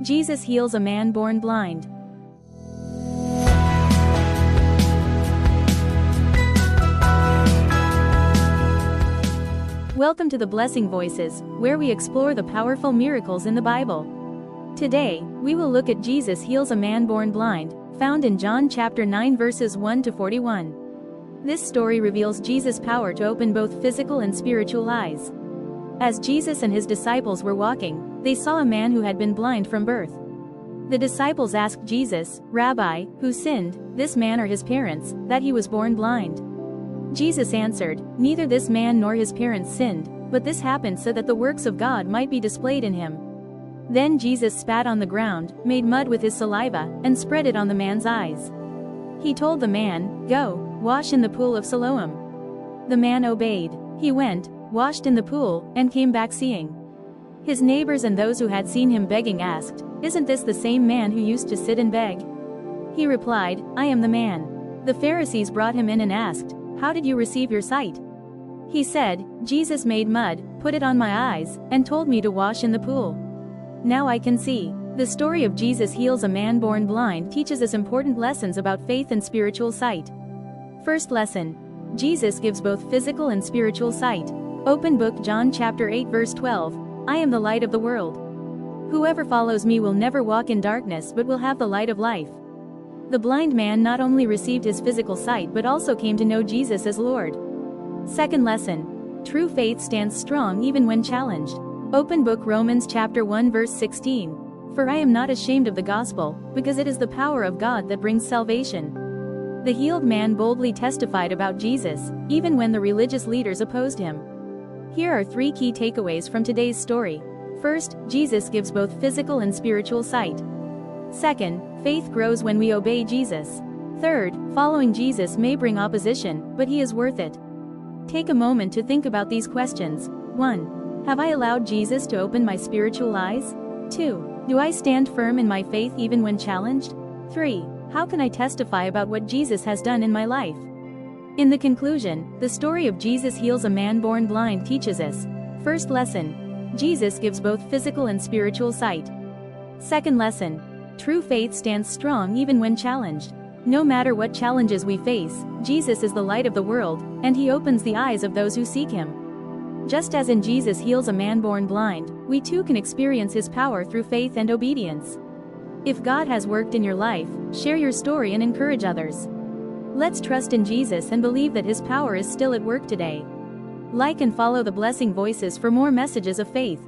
Jesus heals a man born blind. Welcome to the Blessing Voices, where we explore the powerful miracles in the Bible. Today, we will look at Jesus heals a man born blind, found in John chapter 9 verses 1 to 41. This story reveals Jesus' power to open both physical and spiritual eyes. As Jesus and his disciples were walking, they saw a man who had been blind from birth. The disciples asked Jesus, "Rabbi, who sinned, this man or his parents, that he was born blind?" Jesus answered, "Neither this man nor his parents sinned, but this happened so that the works of God might be displayed in him." Then Jesus spat on the ground, made mud with his saliva, and spread it on the man's eyes. He told the man, "Go, wash in the pool of Siloam." The man obeyed. He went, washed in the pool, and came back seeing. His neighbors and those who had seen him begging asked, "Isn't this the same man who used to sit and beg?" He replied, "I am the man." The Pharisees brought him in and asked, "How did you receive your sight?" He said, "Jesus made mud, put it on my eyes, and told me to wash in the pool. Now I can see." The story of Jesus heals a man born blind teaches us important lessons about faith and spiritual sight. First lesson. Jesus gives both physical and spiritual sight. Open book John chapter 8 verse 12. "I am the light of the world. Whoever follows me will never walk in darkness but will have the light of life." The blind man not only received his physical sight but also came to know Jesus as Lord. Second lesson. True faith stands strong even when challenged. Open book Romans chapter 1 verse 16. "For I am not ashamed of the gospel, because it is the power of God that brings salvation." The healed man boldly testified about Jesus, even when the religious leaders opposed him. Here are 3 key takeaways from today's story. First, Jesus gives both physical and spiritual sight. Second, faith grows when we obey Jesus. Third, following Jesus may bring opposition, but he is worth it. Take a moment to think about these questions. 1. Have I allowed Jesus to open my spiritual eyes? 2. Do I stand firm in my faith even when challenged? 3. How can I testify about what Jesus has done in my life? In the conclusion, the story of Jesus heals a man born blind teaches us. First lesson. Jesus gives both physical and spiritual sight. Second lesson. True faith stands strong even when challenged. No matter what challenges we face, Jesus is the light of the world, and he opens the eyes of those who seek him. Just as in Jesus heals a man born blind, we too can experience his power through faith and obedience. If God has worked in your life, share your story and encourage others. Let's trust in Jesus and believe that his power is still at work today. Like and follow the Blessing Voices for more messages of faith.